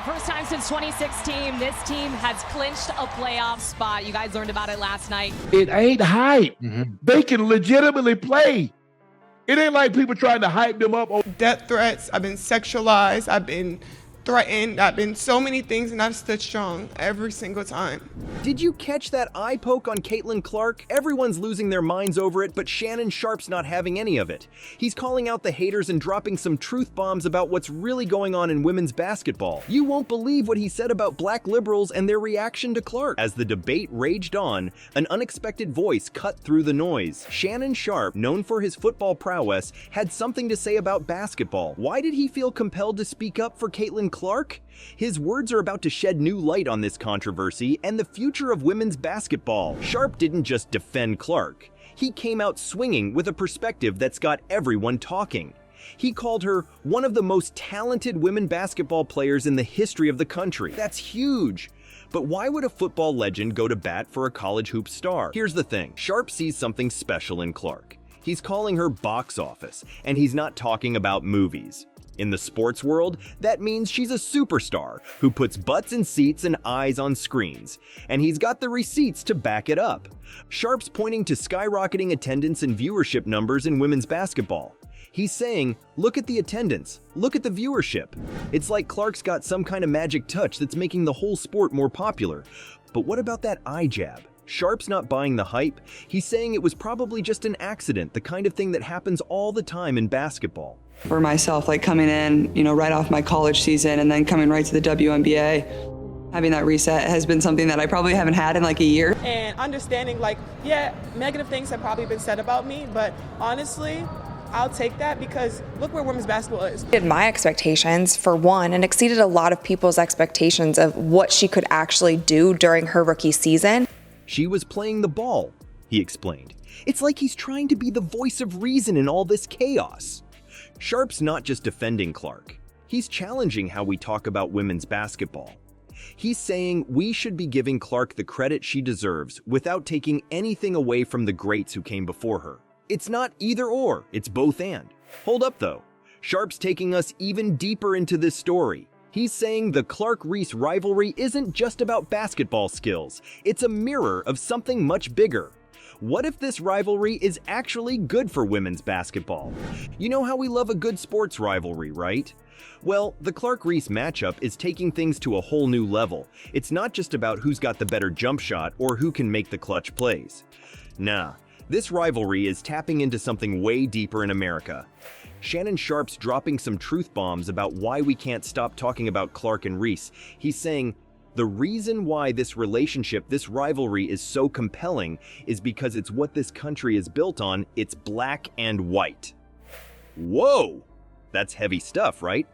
First time since 2016, this team has clinched a playoff spot. You guys learned about it last night. It ain't hype. They can legitimately play. It ain't like people trying to hype them up. Death threats, I've been sexualized, I've been threatened, I've been so many things, and I've stood strong every single time. Did you catch that eye poke on Caitlin Clark? Everyone's losing their minds over it, but Shannon Sharpe's not having any of it. He's calling out the haters and dropping some truth bombs about what's really going on in women's basketball. You won't believe what he said about black liberals and their reaction to Clark. As the debate raged on, an unexpected voice cut through the noise. Shannon Sharpe, known for his football prowess, had something to say about basketball. Why did he feel compelled to speak up for Caitlin Clark? His words are about to shed new light on this controversy and the future of women's basketball. Sharpe didn't just defend Clark. He came out swinging with a perspective that's got everyone talking. He called her one of the most talented women basketball players in the history of the country. That's huge. But why would a football legend go to bat for a college hoop star? Here's the thing. Sharpe sees something special in Clark. He's calling her box office, and he's not talking about movies. In the sports world, that means she's a superstar who puts butts in seats and eyes on screens, and he's got the receipts to back it up. Sharpe's pointing to skyrocketing attendance and viewership numbers in women's basketball. He's saying, look at the attendance, look at the viewership. It's like Clark's got some kind of magic touch that's making the whole sport more popular. But what about that eye jab? Sharpe's not buying the hype. He's saying it was probably just an accident, the kind of thing that happens all the time in basketball. For myself, like coming in, right off my college season and then coming right to the WNBA, having that reset has been something that I probably haven't had in like a year. And understanding negative things have probably been said about me, but honestly, I'll take that because look where women's basketball is. Did my expectations for one and exceeded a lot of people's expectations of what she could actually do during her rookie season. She was playing the ball, he explained. It's like he's trying to be the voice of reason in all this chaos. Sharpe's not just defending Clark. He's challenging how we talk about women's basketball. He's saying we should be giving Clark the credit she deserves without taking anything away from the greats who came before her. It's not either or, it's both and. Hold up though. Sharpe's taking us even deeper into this story. He's saying the Clark-Reese rivalry isn't just about basketball skills. It's a mirror of something much bigger. What if this rivalry is actually good for women's basketball? You know how we love a good sports rivalry, right? Well, the Clark-Reese matchup is taking things to a whole new level. It's not just about who's got the better jump shot or who can make the clutch plays. Nah, this rivalry is tapping into something way deeper in America. Shannon Sharpe's dropping some truth bombs about why we can't stop talking about Clark and Reese. He's saying, the reason why this relationship, this rivalry is so compelling is because it's what this country is built on. It's black and white. Whoa! That's heavy stuff, right?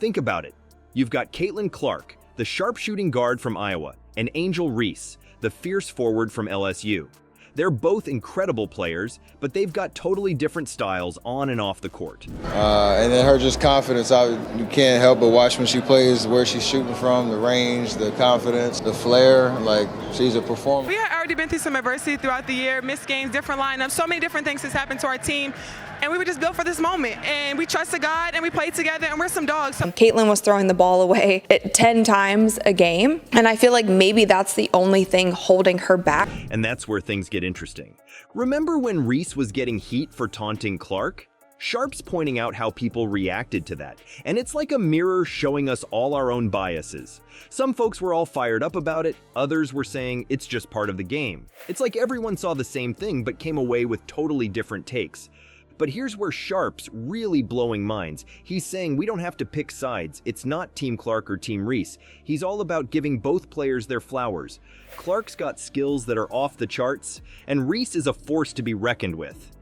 Think about it. You've got Caitlin Clark, the sharpshooting guard from Iowa, and Angel Reese, the fierce forward from LSU. They're both incredible players, but they've got totally different styles on and off the court. And then her just confidence, you can't help but watch when she plays, where she's shooting from, the range, the confidence, the flair, like she's a performer. We had already been through some adversity throughout the year, missed games, different lineups, so many different things has happened to our team. And we were just built for this moment. And we trusted God and we played together and we're some dogs. Caitlin was throwing the ball away 10 times a game. And I feel like maybe that's the only thing holding her back. And that's where things get interesting. Remember when Reese was getting heat for taunting Clark? Sharpe's pointing out how people reacted to that. And it's like a mirror showing us all our own biases. Some folks were all fired up about it. Others were saying it's just part of the game. It's like everyone saw the same thing but came away with totally different takes. But here's where Sharpe's really blowing minds. He's saying we don't have to pick sides. It's not Team Clark or Team Reese. He's all about giving both players their flowers. Clark's got skills that are off the charts, and Reese is a force to be reckoned with.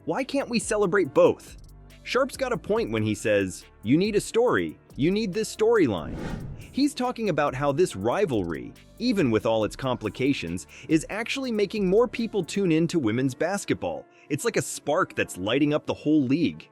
Why can't we celebrate both? Sharpe's got a point when he says, you need a story, you need this storyline. He's talking about how this rivalry, even with all its complications, is actually making more people tune in to women's basketball. It's like a spark that's lighting up the whole league.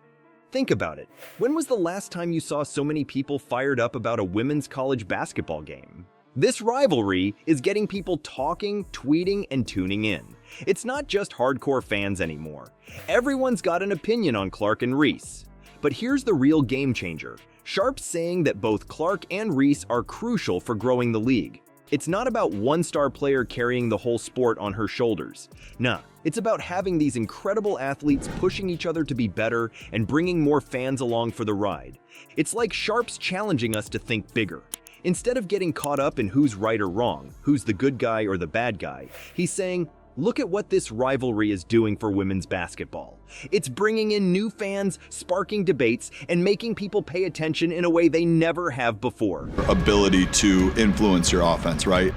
Think about it. When was the last time you saw so many people fired up about a women's college basketball game? This rivalry is getting people talking, tweeting, and tuning in. It's not just hardcore fans anymore. Everyone's got an opinion on Clark and Reese. But here's the real game changer. Sharpe's saying that both Clark and Reese are crucial for growing the league. It's not about one star player carrying the whole sport on her shoulders. Nah, it's about having these incredible athletes pushing each other to be better and bringing more fans along for the ride. It's like Sharpe's challenging us to think bigger. Instead of getting caught up in who's right or wrong, who's the good guy or the bad guy, he's saying, look at what this rivalry is doing for women's basketball. It's bringing in new fans, sparking debates, and making people pay attention in a way they never have before. Ability to influence your offense, right?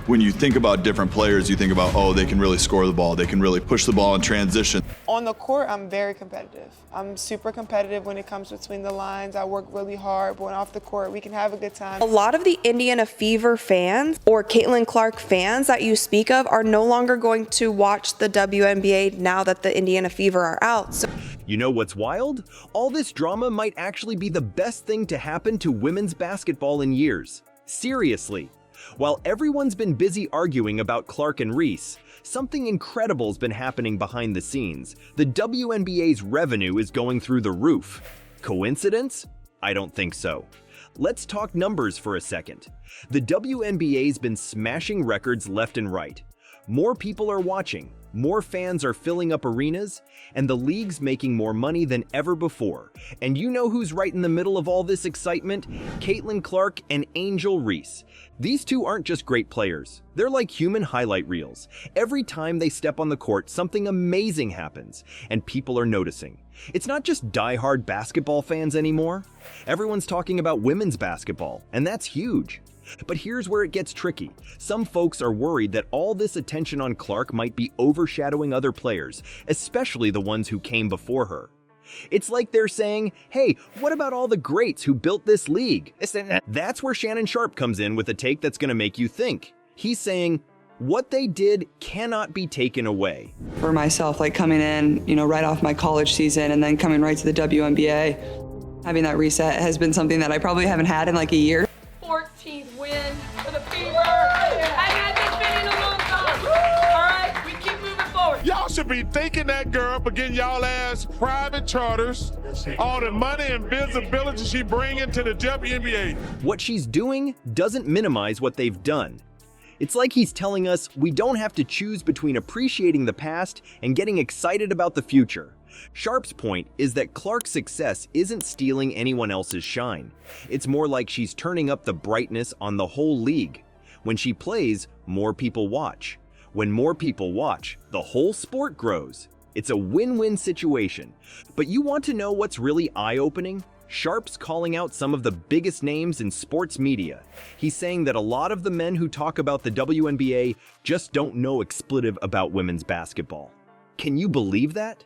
When you think about different players, you think about, oh, they can really score the ball, they can really push the ball in transition. On the court, I'm very competitive. I'm super competitive when it comes between the lines. I work really hard, but when off the court, we can have a good time. A lot of the Indiana Fever fans or Caitlin Clark fans that you speak of are no longer going to watch the WNBA now that the Indiana Fever are out. So you know what's wild? All this drama might actually be the best thing to happen to women's basketball in years. Seriously. While everyone's been busy arguing about Clark and Reese, something incredible's been happening behind the scenes. The WNBA's revenue is going through the roof. Coincidence? I don't think so. Let's talk numbers for a second. The WNBA's been smashing records left and right. More people are watching, more fans are filling up arenas, and the league's making more money than ever before. And you know who's right in the middle of all this excitement? Caitlin Clark and Angel Reese. These two aren't just great players. They're like human highlight reels. Every time they step on the court, something amazing happens, and people are noticing. It's not just die-hard basketball fans anymore. Everyone's talking about women's basketball, and that's huge. But here's where it gets tricky. Some folks are worried that all this attention on Clark might be overshadowing other players, especially the ones who came before her. It's like they're saying, hey, what about all the greats who built this league? That's where Shannon Sharpe comes in with a take that's going to make you think. He's saying, what they did cannot be taken away. For myself, like coming in, right off my college season and then coming right to the WNBA, having that reset has been something that I probably haven't had in like a year. 14th win for the Fever. I had this been in a long time. All right, we keep moving forward. Y'all should be thanking that girl for getting y'all ass private charters, all the money and visibility she bringing to the WNBA. What she's doing doesn't minimize what they've done. It's like he's telling us we don't have to choose between appreciating the past and getting excited about the future. Sharpe's point is that Clark's success isn't stealing anyone else's shine. It's more like she's turning up the brightness on the whole league. When she plays, more people watch. When more people watch, the whole sport grows. It's a win-win situation. But you want to know what's really eye-opening? Sharpe's calling out some of the biggest names in sports media. He's saying that a lot of the men who talk about the WNBA just don't know expletive about women's basketball. Can you believe that?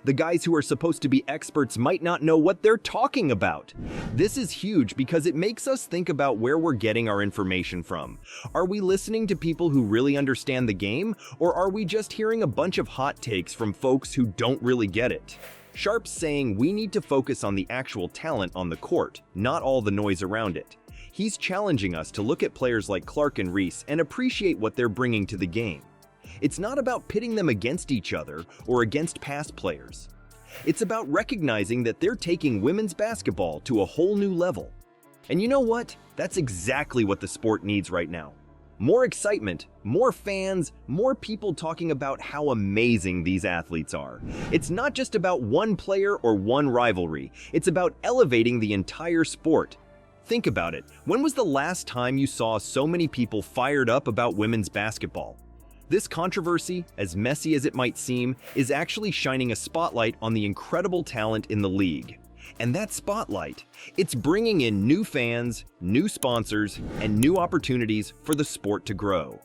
The guys who are supposed to be experts might not know what they're talking about. This is huge because it makes us think about where we're getting our information from. Are we listening to people who really understand the game, or are we just hearing a bunch of hot takes from folks who don't really get it? Sharpe's saying we need to focus on the actual talent on the court, not all the noise around it. He's challenging us to look at players like Clark and Reese and appreciate what they're bringing to the game. It's not about pitting them against each other or against past players. It's about recognizing that they're taking women's basketball to a whole new level. And you know what? That's exactly what the sport needs right now. More excitement, more fans, more people talking about how amazing these athletes are. It's not just about one player or one rivalry. It's about elevating the entire sport. Think about it. When was the last time you saw so many people fired up about women's basketball? This controversy, as messy as it might seem, is actually shining a spotlight on the incredible talent in the league. And that spotlight, it's bringing in new fans, new sponsors, and new opportunities for the sport to grow.